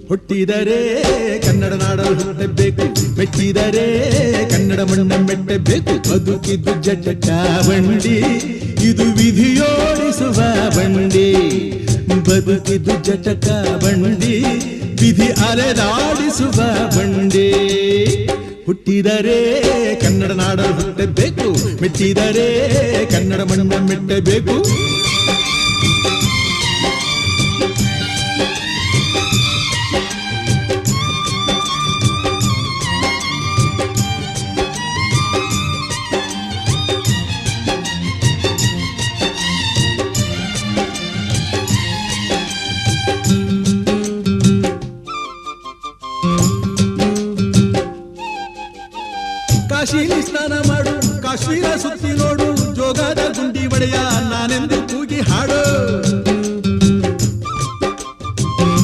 ಹುಟ್ಟಿದರೆ ಕನ್ನಡ ನಾಡಲು ಹುಟ್ಟಬೇಕು, ಮೆಚ್ಚಿದರೆ ಕನ್ನಡ ಮಣ್ಣ ಮೆಟ್ಟಬೇಕು. ಬದುಕಿದ್ದು ಜಟಕ ಬಂಡಿ, ಇದು ವಿಧಿಯೋಡಿಸುವ ಬಂಡಿ. ಬದುಕಿದ್ದು ಜಟಕ ಬಂಡಿ, ವಿಧಿ ಅಲೆದಾಡಿಸುವ ಬಂಡಿ. ಹುಟ್ಟಿದರೆ ಕನ್ನಡ ನಾಡಲು ಹುಟ್ಟಬೇಕು, ಮೆಚ್ಚಿದರೆ ಕನ್ನಡ ಮಣ್ಣ ಮೆಟ್ಟಬೇಕು. ಕಾಶಿಲಿ ಸ್ನಾನ ಮಾಡು, ಕಾಶ್ಮೀರ